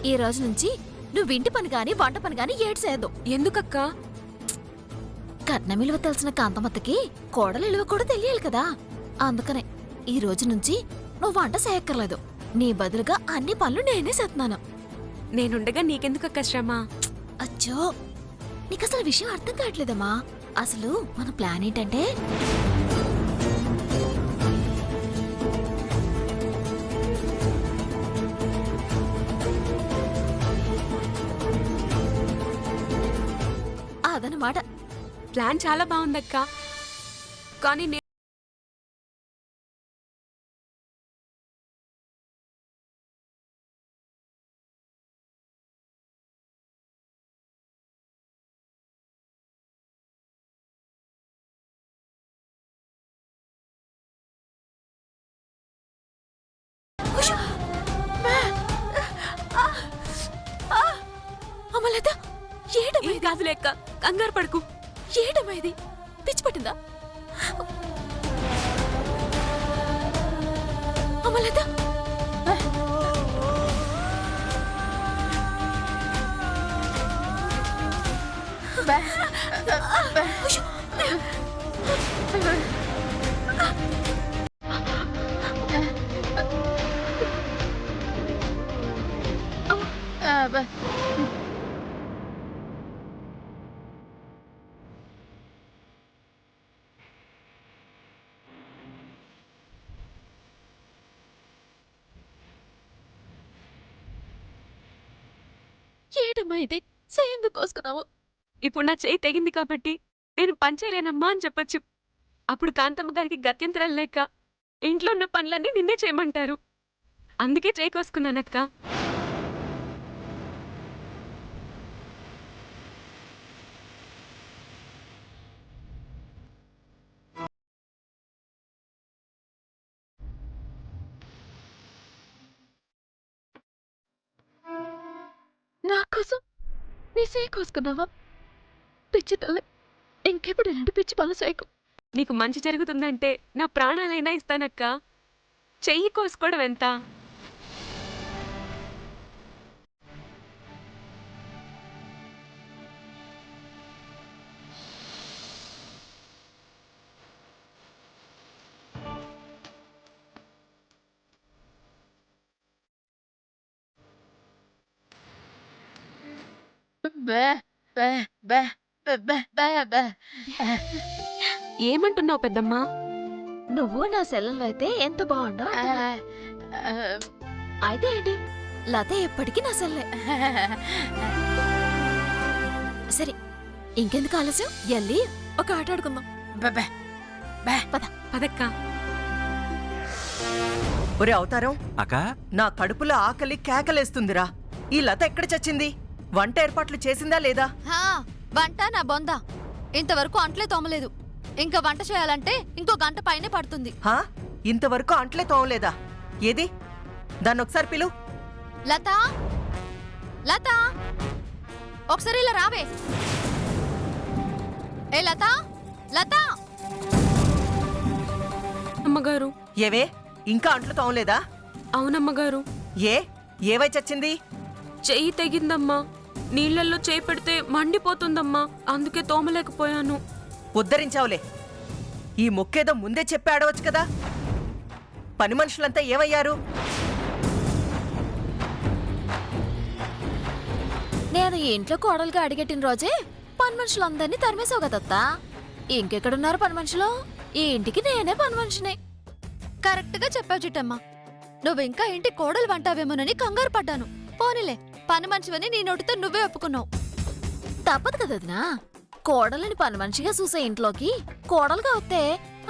ఈ రోజు నుంచి నువ్వు ఇంటి పని గాని వంట పని గాని ఏడ్చేయద్దు. ఎందుకక్కా? కట్నం విలువ తెలిసిన కాంతమ్మత్తకి కోడలు విలువ కూడా తెలియాలి కదా. అందుకనే ఈ రోజు నుంచి నువ్వు వంట చేయక్కర్లేదు. నీ బదులుగా అన్ని పనులు నేనే చేస్తున్నాను. నేనుండగా నీకెందుకక్క శ్రమ? అచ్చో, నీకసలు విషయం అర్థం కావట్లేదమ్మా. అసలు మన ప్లాన్ ఏంటంటే అదనమాట. ప్లాన్ చాలా బాగుందక్క. కానీ అమలత, ఏడమ్మా ఏం కాదు లెక్క, కంగారు పడుకు. ఏడమ్మా ఇది? పిచ్చి పట్టిందా? అమలత, ఏడమ్మా ఇది? సేందుకు కోసుకున్నావు? ఇప్పుడు నా చేయి తెగింది కాబట్టి నేను పనిచేయలేనమ్మా అని చెప్పొచ్చు. అప్పుడు కాంతమ్మ గారికి గత్యంతరం లేక ఇంట్లో ఉన్న పనులన్నీ నిన్నే చేయమంటారు. అందుకే చేయి కోసుకున్నానక్క. నా కోసం నీ సేయి కోసుకున్నావా? పిచ్చి తల్లి, ఇంకెప్పుడు ఇలాంటి పిచ్చి పనులు చేయకు. నీకు మంచి జరుగుతుందంటే నా ప్రాణాలైనా ఇస్తానక్క. చెయ్యి కోసుకోవడం ఎంత? ఏమంటున్నావు పెద్దమ్మా? నువ్వు నా సెల్లలో అయితే ఎంత బాగుండో. అయితే ఏంటి, లత ఎప్పటికీ నా సెల్లే. సరే, ఇంకెందుకు ఆలస్యం, ఎల్లి ఒక ఆట ఆడుకుందాం. పదక్క. ఒరే అవతారం, అక్కా, నా కడుపులో ఆకలి కేకలేస్తుందిరా. ఈ లత ఎక్కడ చచ్చింది? వంట ఏర్పాట్లు చేసిందా లేదా? వంట నా బొంద. ఇంతవరకు అంట్లే తోమలేదు. ఇంకా వంట చేయాలంటే ఇంకో గంట పైనే పడుతుంది. హా, ఇంతవరకు అంట్లే తోమలేదా? ఏది? దాన్ని ఒకసారి పిలు. లతా, లతా, ఒకసారి ఇలా రావే. ఏ లతా, లతా. అమ్మగారు. ఏవే, ఇంకా అంట్లు తోమలేదా? అవునమ్మగారు. ఏవై చచ్చింది? చెయ్యి తెగిందమ్మా. నీళ్లలో చేయి పెడితే మండిపోతుందమ్మా, అందుకే తోమలేకపోయాను. ఉద్ధరించావులే. ఈ మొక్కేదో ముందే చెప్పి ఆడవచ్చు కదా. పని మనుషులంతా ఏమయ్యారు? నేను ఈ ఇంట్లో కోడలుగా అడిగెట్టిన రోజే పని మనుషులందరినీ తరిమేసావు కదత్తా. ఇంకెక్కడున్నారు పని మనుషులు? ఈ ఇంటికి నేనే పని మనిషిని. కరెక్ట్ గా చెప్పావు చిట్టమ్మా. నువ్వింకా ఇంటి కోడలు వంటావేమోనని కంగారు పడ్డాను. పోనీలే, పని మనిషివని నీ నోటితో నువ్వే ఒప్పుకున్నావు. తప్పదు కదదినా. కోడలని పని మనిషిగా చూసే ఇంట్లోకి కోడలుగా వస్తే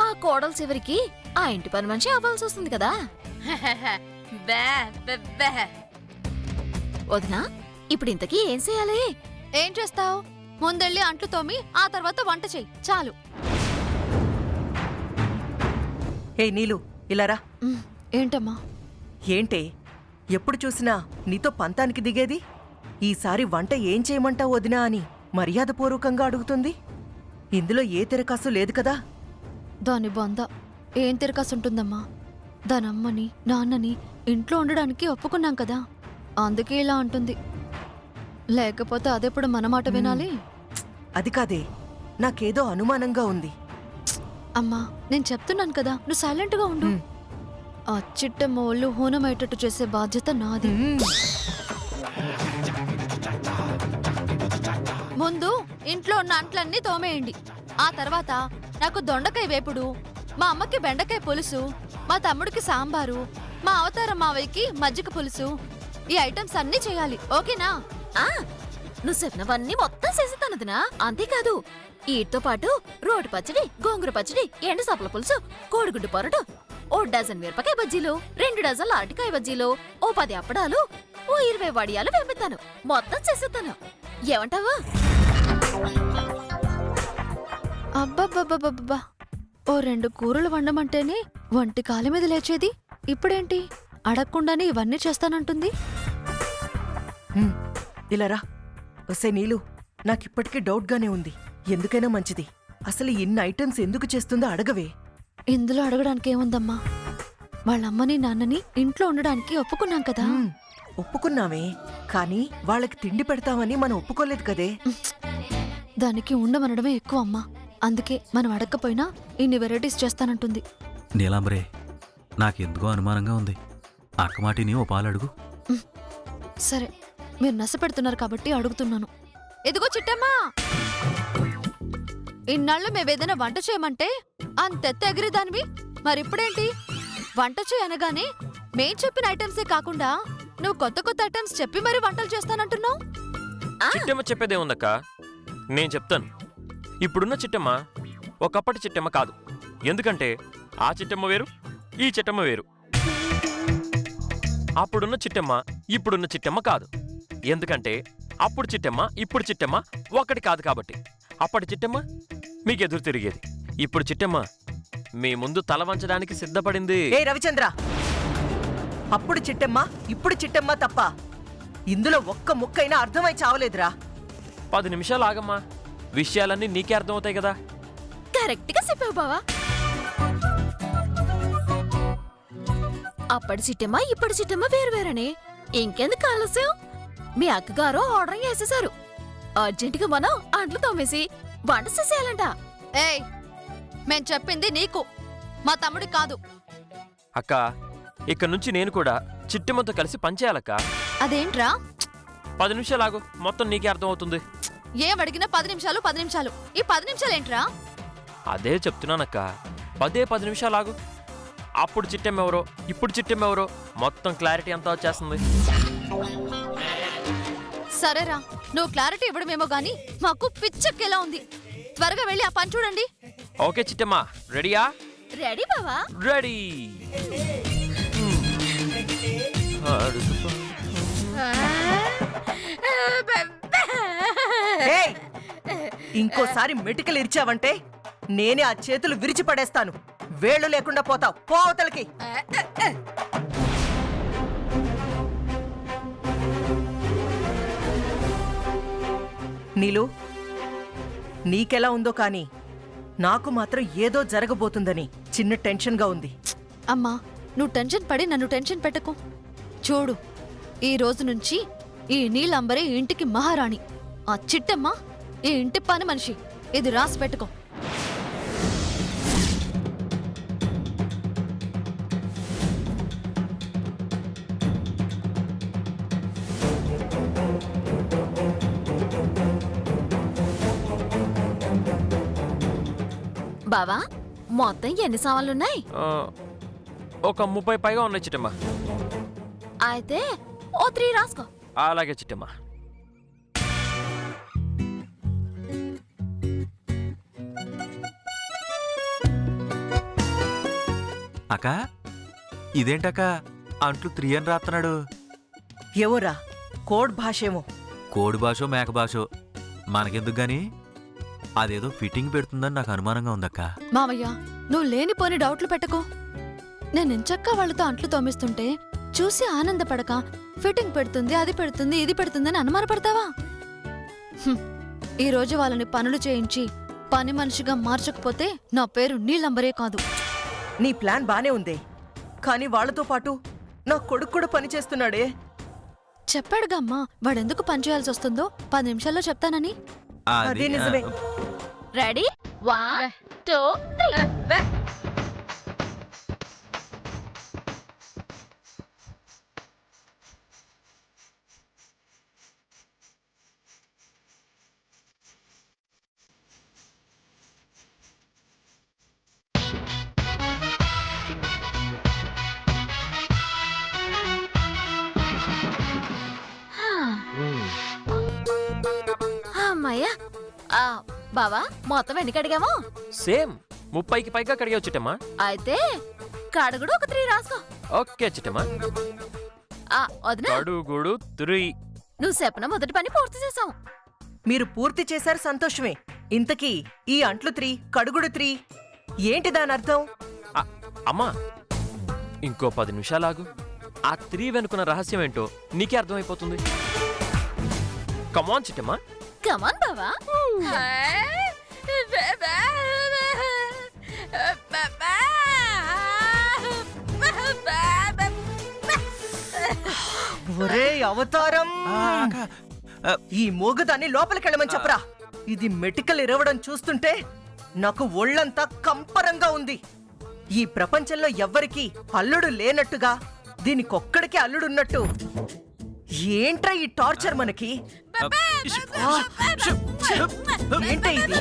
ఆ కోడలు చివరికి ఆ ఇంటి పని మనిషి అవ్వాల్సి వస్తుంది కదా. వదినా, ఇప్పుడు ఇంతకీ ఏం చేయాలి? ఏం చేస్తావు? ముందెళ్ళి అంట్లు తోమి ఆ తర్వాత వంట చెయ్యి, చాలు. ఏ నీలు, ఇలారా. ఏంటమ్మా? ఏంటే ఎప్పుడు చూసినా నీతో పంతానికి దిగేది? ఈసారి వంట ఏం చేయమంటావు వదినా అని మర్యాదపూర్వకంగా అడుగుతుంది. ఇందులో ఏ తిరకాసు లేదు కదా. దాని బొంద ఏం తిరకాసుంటుందమ్మా? దానమ్మని నాన్నని ఇంట్లో ఉండడానికి ఒప్పుకున్నాం కదా. అందుకే ఇలా అంటుంది. లేకపోతే అదెప్పుడు మన మాట వినాలి? అది కాదే, నాకేదో అనుమానంగా ఉంది. అమ్మా నేను చెప్తున్నాను కదా, నువ్వు సైలెంట్గా ఉండు. మ్. ఆ చిట్టమ్మ ఒళ్ళు హోనమయ్యేటట్టు చేసే బాధ్యత నాది. ముందు ఇంట్లో ఉన్న అంట్లన్నీ తోమేయండి. ఆ తర్వాత నాకు దొండకాయ వేపుడు, మా అమ్మకి బెండకాయ పులుసు, మా తమ్ముడికి సాంబారు, మా అవతార మావయ్యకి మజ్జిగ పులుసు. ఈ ఐటమ్స్ అన్నీ చేయాలి, ఓకేనా? ఆ నువ్వు చెప్పినవన్నీ మొత్తం చేసేతానదినా. అంతేకాదు వీటితో పాటు రోటి పచ్చడి, గోంగూర పచ్చడి, ఎండు సపల పులుసు, కోడిగుడ్డు పొరటు, ఓ డజన్ మిరపకాయ బజ్జీలు, 2 డజన్ల అరటికాయ బజ్జీలు, ఓ 10 అప్పడాలు, ఓ 20 వడియాలు వేపిస్తాను. మొత్తం చేసేస్తాను. ఏమంటావా? అబ్బబ్బబ్బబ్బబ్బా, ఓ 2 కూరలు వండమంటేనే వంటి కాలి మీద లేచేది. ఇప్పుడేంటి అడగకుండానే ఇవన్నీ చేస్తానంటుంది? ఇలా రా. ఒసే నీలు, నాకిప్పటికీ డౌట్గానే ఉంది. ఎందుకైనా మంచిది, అసలు ఇన్ని ఐటమ్స్ ఎందుకు చేస్తుందో అడగవే. ఇందులో అడగడానికి ఏముందమ్మా? వాళ్ళమ్మని నాన్నని ఇంట్లో ఉండడానికి ఒప్పుకున్నాం కదా. ఒప్పుకున్నామే, కానీ వాళ్ళకి తిండి పెడతామని మనం ఒప్పుకోలేదు కదే. దానికి ఉండమనడమే ఎక్కువ అమ్మా. అందుకే మనం అడగకపోయినా ఇన్ని వెరైటీస్ చేస్తానంటుంది. నీలాంబరే, నాకెందుకో అనుమానంగా ఉంది. అక్క మాటిని ఓ పాలడుగు. సరే, మీరు నస పెడుతున్నారు కాబట్టి అడుగుతున్నాను. ఎదిగో చిట్టమ్మా, ఇన్నాళ్ళు మేవేదైనా వంట చేయమంటే అంతెత్త ఎగిరేదానివి. మరిప్పుడేంటి వంట చేయనగానే మేం చెప్పిన ఐటమ్సే కాకుండా నువ్వు కొత్త కొత్త ఐటమ్స్ చెప్పి మరీ వంటలు చేస్తానంటున్నావు? చిట్టమ్మ చెప్పేదేముందక్క, నేను చెప్తాను. ఇప్పుడున్న చిట్టమ్మ ఒకప్పటి చిట్టమ్మ కాదు. ఎందుకంటే ఆ చిట్టమ్మ వేరు, ఈ చిట్టమ్మ వేరు. అప్పుడున్న చిట్టమ్మ ఇప్పుడున్న చిట్టమ్మ కాదు. ఎందుకంటే అప్పుడు చిట్టమ్మ ఇప్పుడు చిట్టమ్మ ఒకటి కాదు కాబట్టి. అప్పటి చిట్టమ్మ మీకెదురు తిరిగేది. ఇప్పుడు చిట్టమ్మ మీ ముందు తల వంచడానికి సిద్ధపడింది. ఏ రవిచంద్ర, అప్పుడు చిట్టమ్మ ఇప్పుడు చిట్టమ్మ తప్ప ఇందులో ఒక్క ముక్కైనా అర్థమై చావలేదురా. 10 నిమిషాలు ఆగమ్మా, విషయాలన్నీ నీకే అర్థమవుతాయి కదా. కరెక్ట్ గా చెప్పావు బావా. అప్పటి చిట్టమ్మ ఇప్పటి చిట్టమ్మ వేరువేరనే. ఇంకెందుకు ఆలస్యం? మీ అక్కగారు ఆర్డర్ చేసేశారు. అర్జెంటుగా మనం అంట్లు తోమేసి వంట చేసేయాలంట. ఏయ్, మేం చెప్పింది నీకు, మా తమ్ముడి కాదు. అక్క, ఇక్కడ నుంచి నేను కూడా చిట్టమ్మతో కలిసి పనిచేయాలక్క. అదేంట్రా? 10 నిమిషాలు ఆగు, మొత్తం నీకే అర్థమవుతుంది. ఏం అడిగినా 10 నిమిషాలు 10 నిమిషాలు. ఈ 10 నిమిషాలేంట్రా? అదే చెప్తున్నానక్క, 10 నిమిషాలు ఆగు. అప్పుడు చిట్టెమ్మెవరో ఇప్పుడు చిట్టెమ్మెవరో మొత్తం క్లారిటీ అంతా వచ్చేస్తుంది. సరేరా, నువ్వు క్లారిటీ ఇవ్వడమేమో గానీ మాకు పిచ్చెక్కేలా ఉంది. త్వరగా వెళ్ళి ఆ పని చూడండి. ఓకే చిట్టమ్మ, రెడీయా? రెడీ బావా? రెడీ. ఏయ్, ఇంకోసారి మెటికలు ఇరిచావంటే నేనే ఆ చేతులు విరిచి పడేస్తాను. వేళ్లు లేకుండా పోతావు. పోవతలకి. నీలు, నీకెలా ఉందో కానీ నాకు మాత్రం ఏదో జరగబోతుందని చిన్న టెన్షన్గా ఉంది. అమ్మా, నువ్వు టెన్షన్ పడి నన్ను టెన్షన్ పెట్టకు. చూడు, ఈ రోజు నుంచి ఈ నీలంబరే ఈ ఇంటికి మహారాణి. ఆ చిట్టమ్మ ఈ ఇంటి పని మనిషి. ఇది రాసి పెట్టుకో. బావా, మొత్తం ఎన్ని సామాన్లున్నాయి? ఒక 30 పైగా ఉన్నాయి చిట్టమ్మ. అయితే ఓ 3 రాసుకో. అలాగే చిట్టమ్మ. అక్క, ఇదేంటక్క అంట్లు 3 అని రాస్తున్నాడు? ఎవరా? కోడ్ భాషేమో. కోడి భాషో మేక భాషో మనకెందుకు గాని అదేదో ఫిట్టింగ్ పెడుతుందని నాకు అనుమానంగా ఉందక్క. మామయ్య, నువ్వు లేనిపోని డౌట్లు పెట్టకో. నేనెంచక్కా వాళ్ళతో అంట్లు తోమిస్తుంటే చూసి ఆనందపడక ఫిట్టింగ్ పెడుతుంది, అది పెడుతుంది, ఇది పెడుతుందని అనుమానపడతావా? ఈ రోజు వాళ్ళని పనులు చేయించి పని మనిషిగా మార్చకపోతే నా పేరు నీలంబరే కాదు. నీ ప్లాన్ బానే ఉందే, కానీ వాళ్లతో పాటు నా కొడుకు కూడా పని చేస్తున్నాడే. చెప్పాడుగా అమ్మా వాడెందుకు పని చేయాల్సి వస్తుందో 10 నిమిషాల్లో చెప్తానని. అదే నిజమే. రెడీ 1 2 3 అమ్మయ్యా. బావా మొత్తం ఎన్ని కడిగామో? సేమ్ 30కి పైగా కడిగావు చిట్టమ్మా. అయితే కడుగుడు ఒక 3 రాసుకో. ఓకే చిట్టమ్మా. వదినా కడుగుడు 3. నువ్వు చెప్పిన మొదటి పని పూర్తి చేసావు. మీరు పూర్తి చేశారు, సంతోషమే. ఇంతకీ ఈ అంట్లు 3 కడుగుడు 3 ఏంటి దాని అర్థం? అమ్మా ఇంకో 10 నిమిషాలు ఆగు. ఆ 3 వెనుకున్న రహస్యం ఏంటో నీకే అర్థమైపోతుంది. కమాన్ చిట్టమ్మా. కమాన్ బావా. ఒరే అవతారం, ఈ మూగదాన్ని లోపలికెళ్ళమని చెప్పరా. ఇది మెటికల్ ఇరవడం చూస్తుంటే నాకు ఒళ్ళంతా కంపరంగా ఉంది. ఈ ప్రపంచంలో ఎవ్వరికీ అల్లుడు లేనట్టుగా దీనికొక్కడికే అల్లుడున్నట్టు. ఏంట్రా ఈ టార్చర్ మనకి? ఏంట ఇది?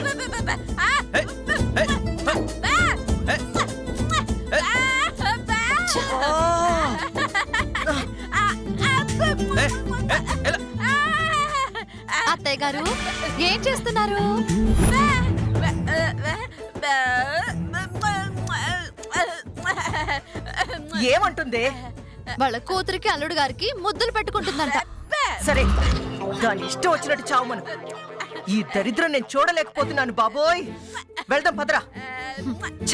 అత్తయ్య గారు ఏం చేస్తున్నారు? ఏమంటుంది? వాళ్ళ కూతురికి అల్లుడు గారికి ముద్దులు పెట్టుకుంటుందంట. సరే, దాని ఇష్టం వచ్చినట్టు చావుమను. ఈ దరిద్రం నేను చూడలేకపోతున్నాను బాబోయ్. వెళ్దాం పదరా. ఛ!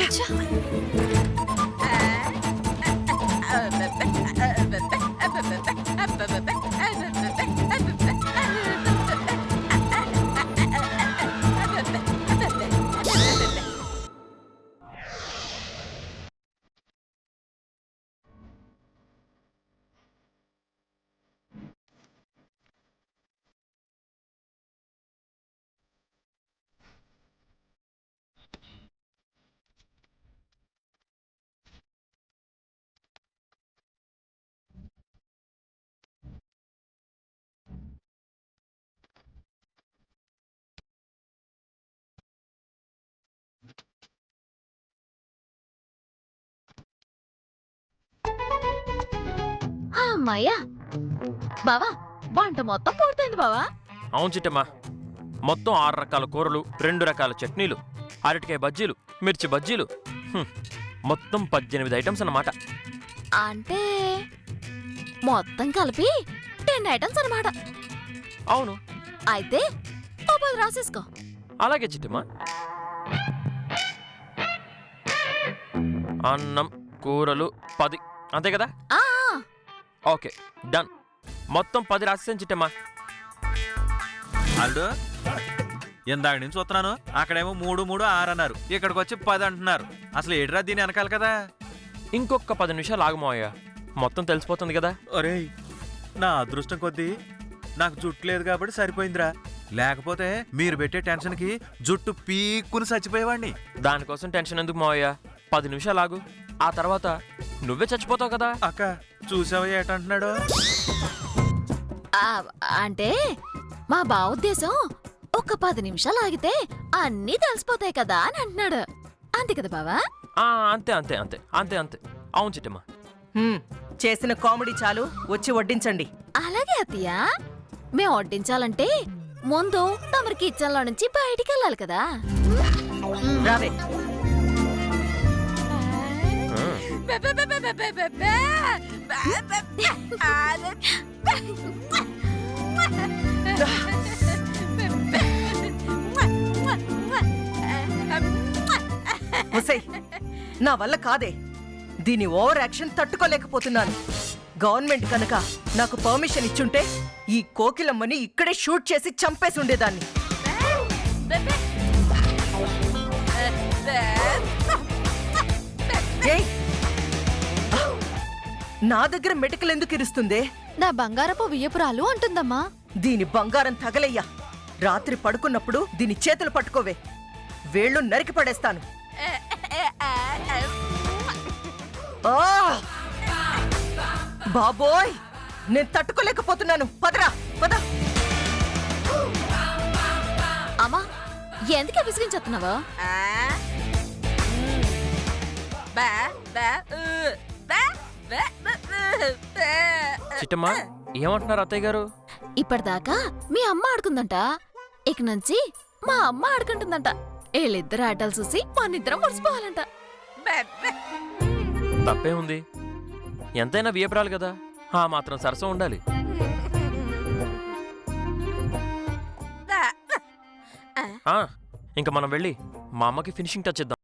అమ్మయ్యా. బావా వంట మొత్తం పూర్తయింది బావా. అవును చిట్టమ్మా. మొత్తం 6 రకాల కూరలు, 2 రకాల చట్నీలు, అరటికాయ బజ్జీలు, మిర్చి బజ్జీలు, మొత్తం 18 ఐటమ్స్ అన్నమాట. అంటే మొత్తం కలిపి 10 ఐటమ్స్ అన్నమాట. అవును. అయితే 10 రాసేసుకో. అలాగే చిట్టమ్మా. అన్నం కూరలు 10 అంతే కదా? ఆ ఓకే డన్. మొత్తం 10 రాసేసాను చిట్టమ్మా. అల్లుడు ఇందాక నుంచి చూస్తున్నాను. అక్కడేమో 3, 3, 6 అన్నారు. ఇక్కడికి వచ్చి 10 అంటున్నారు. అసలు ఏడ్రా దీని వెనకాల కదా. ఇంకొక 10 నిమిషాలు ఆగమోయ్యా, మొత్తం తెలిసిపోతుంది కదా. ఒరేయ్, నా అదృష్టం కొద్దీ నాకు జుట్టు లేదు కాబట్టి సరిపోయిందిరా. లేకపోతే మీరు పెట్టే టెన్షన్కి జుట్టు పీక్కుని చచ్చిపోయేవాడిని. దానికోసం టెన్షన్ ఎందుకు మోయ్యా? 10 నిమిషాలు ఆగు, ఆ తర్వాత నువ్వే చచ్చిపోతావు కదా. అక్క చూసావా ఏటంటున్నాడు? అంటే మా బావ ఉద్దేశం ఒక 10 నిమిషాలు ఆగితే అన్నీ తెలిసిపోతాయి కదా అని అంటున్నాడు. అంతే కదా బావా? అంతే అంతే అంతే అంతే అంతే. అవును చిట్టమ్మా. చేసిన కామెడీ చాలు, వచ్చి వడ్డించండి. అలాగే అత్తయ్య. మేం వడ్డించాలంటే ముందు తమరి కిచెన్ లో నుంచి బయటికి వెళ్ళాలి కదా. రావే. ఒసేయ్, నా వల్ల కాదే. దీని ఓవర్ యాక్షన్ తట్టుకోలేకపోతున్నాను. గవర్నమెంట్ కనుక నాకు పర్మిషన్ ఇచ్చుంటే ఈ కోకిలమ్మని ఇక్కడే షూట్ చేసి చంపేసి ఉండేదాన్ని. ఏయ్, నా దగ్గర మెటికలు ఎందుకు ఇరుస్తుందే? నా బంగారపు వియ్యపురాలు అంటుందమ్మా. దీని బంగారం తగలయ్యా. రాత్రి పడుకున్నప్పుడు దీని చేతులు పట్టుకోవే, వేళ్ళు నరికి పడేస్తాను. ఆ! బాబోయ్, నేను తట్టుకోలేకపోతున్నాను. పదరా పద. అమ్మా ఎందుకే విసిగించేస్తున్నావా? చిట్టమ్మ ఏమంటున్నారు అత్తయ్య గారు? ఇప్పటిదాకా మీ అమ్మ ఆడుకుందంట, ఇక నుంచి మా అమ్మ ఆడుకుంటుందంట. వీళ్ళిద్దరు ఆటలు చూసి మనిద్దరం మురిసిపోవాలంట. తప్పే ఉంది, ఎంతైనా వియపరాలు కదా, ఆ మాత్రం సరసం ఉండాలి. ఆ, ఇంక మనం వెళ్ళి మా అమ్మకి ఫినిషింగ్ టచ్ ఇద్దాం.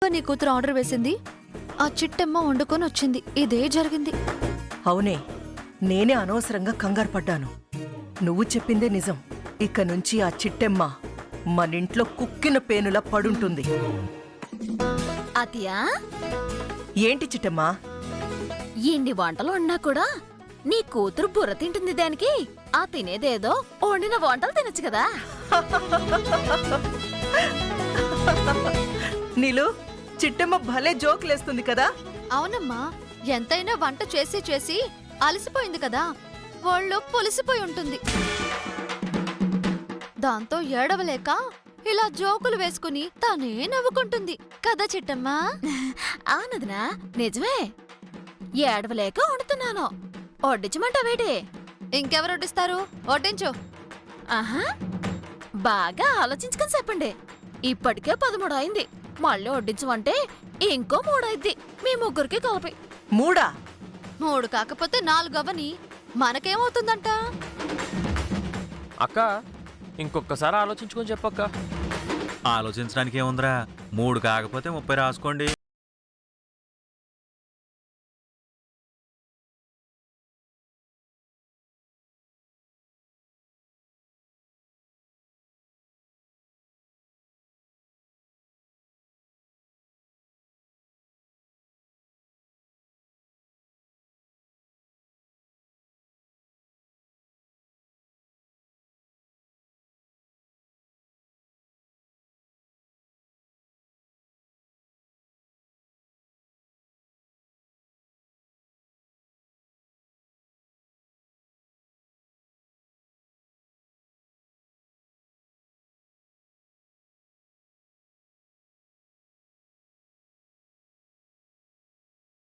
నీ కూతురు ఆర్డర్ వేసింది, ఆ చిట్టమ్మ వండుకొని వచ్చింది. ఇదే జరిగింది. అవునే, నేనే అనవసరంగా కంగారు పడ్డాను. నువ్వు చెప్పిందే నిజం. ఇక నుంచి ఆ చిట్టెమ్మ మనింట్లో కుక్కిన పేనులా పడుంటుంది. అతియా, ఏంటి చిట్టమ్మా? ఇన్ని వంటలు ఉన్నా కూడా నీ కూతురు బుర్ర తింటుంది దానికి. ఆ తినేదేదో వండిన వంటలు తినొచ్చు కదా. నీలు, చిట్టమ్మ భలే జోకులేస్తుంది కదా. అవునమ్మా, ఎంతైనా వంట చేసి చేసి అలసిపోయింది కదా, ఒళ్ళు పొలిసిపోయి ఉంటుంది. దాంతో ఏడవలేక ఇలా జోకులు వేసుకుని తానే నవ్వుకుంటుంది కదా చిట్టమ్మా. అవునదినా, నిజమే. ఏడవలేక వండుతున్నాను. వడ్డించమంటావేటి? ఇంకెవరు వడ్డిస్తారు? వడ్డించు. ఆహా, బాగా ఆలోచించుకొని చెప్పండి. ఇప్పటికే 13 అయింది. మళ్ళీ వడ్డించమంటే ఇంకో 3 అయింది. మీ ముగ్గురికి కలిపి 3. 3 కాకపోతే 4 అవని మనకేమవుతుందంట? అక్క, ఇంకొకసారి ఆలోచించుకొని చెప్పక్క. ఆలోచించడానికి ఏముందిరా, 3 కాకపోతే 30 రాసుకోండి.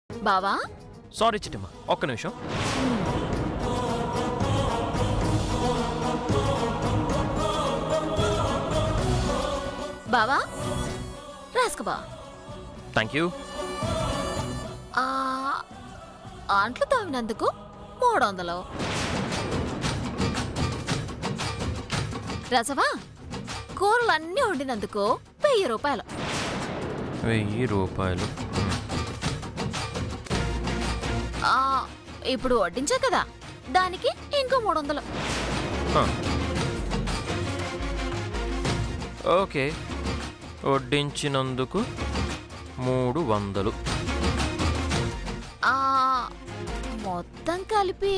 బావా, సారీ చిట్టమ్మ, ఒక్క నిమిషం. బావా రాసుకో బా. Thank you. ఆ, అంట్లు తవ్వినందుకు 300. రసవా, కూరలన్నీ వండినందుకు 1000 రూపాయలు. 1000 రూపాయలు. ఆ, ఇప్పుడు వడ్డించా కదా, దానికి ఇంకో 300. ఓకే, వడ్డించినందుకు 300. ఆ, మొత్తం కలిపి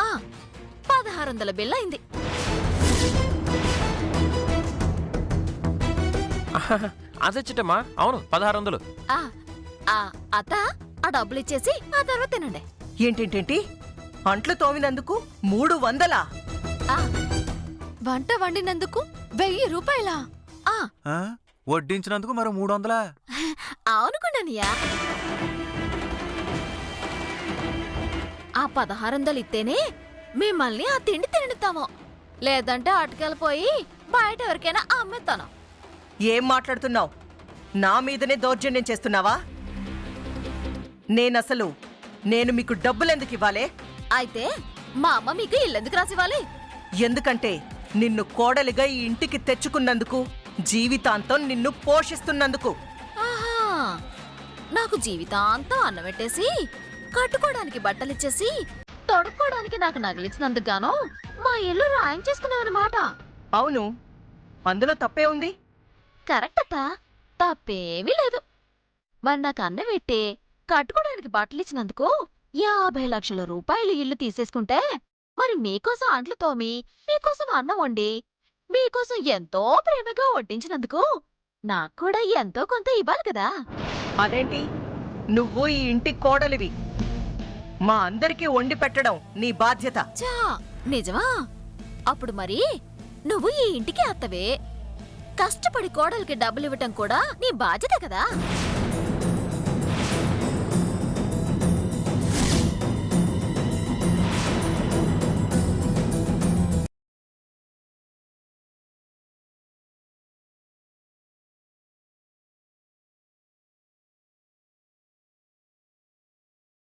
1600 బిల్ అయింది. అదే చిట్టమ్మా, అవును 1600. ఆ, ఆ, అత్త ఆ డబ్బులు ఇచ్చేసి ఆ తర్వాత తినండి. ఏంటేంటేంటి? అంట్లు తోమినందుకు 300? ఆ, వంట వండినందుకు 1000 రూపాయలా? ఆ, ఆ? వడ్డించినందుకు మరో 300? అవునుకున్నానియా. ఆ 1600 ఇస్తేనే మిమ్మల్ని ఆ తిండి తినిస్తాము. లేదంటే అటుకెళ్ళిపోయి బయట ఎవరికైనా అమ్మేస్తాను. ఏం మాట్లాడుతున్నావు? నా మీదనే దౌర్జన్యం చేస్తున్నావా? నేను మీకు డబ్బులెందుకు ఇవ్వాలే? అయితే మా అమ్మ మీకు ఇల్లెందుకు రాసివ్వాలి? ఎందుకంటే నిన్ను కోడలిగా ఈ ఇంటికి తెచ్చుకున్నందుకు, జీవితాంతం నిన్ను పోషిస్తున్నందుకు. ఆహా, నాకు జీవితాంతం అన్నం పెట్టేసి కట్టుకోవడానికి బట్టలిచ్చేసి తొడుక్కోవడానికి నాకు నగలిచ్చినందుకు గాను మా ఇల్లు రాయం చేసుకున్నావన్నమాట. అవును, అందులో తప్పే ఉంది? కరెక్ట్ అత్త, తప్పేమీ లేదు. మరి నాకు అన్నం పెట్టి కట్టుకోవడానికి బట్టలిచ్చినందుకు 50 లక్షల రూపాయలు ఇల్లు తీసేసుకుంటే, మరి మీకోసం అంట్లు తోమి, మీకోసం అన్నం వండి, మీకోసం ఎంతో ప్రేమగా వడ్డించినందుకు నాకు కూడా ఎంతో కొంత ఇవ్వాలి కదా. అదేంటి, నువ్వు ఈ ఇంటి కోడలివి, మా అందరికీ వండి పెట్టడం నీ బాధ్యత. చా నిజమా? అప్పుడు మరి నువ్వు ఈ ఇంటికి అత్తవే, కష్టపడి కోడలికి డబ్బులివ్వటం కూడా నీ బాధ్యత కదా.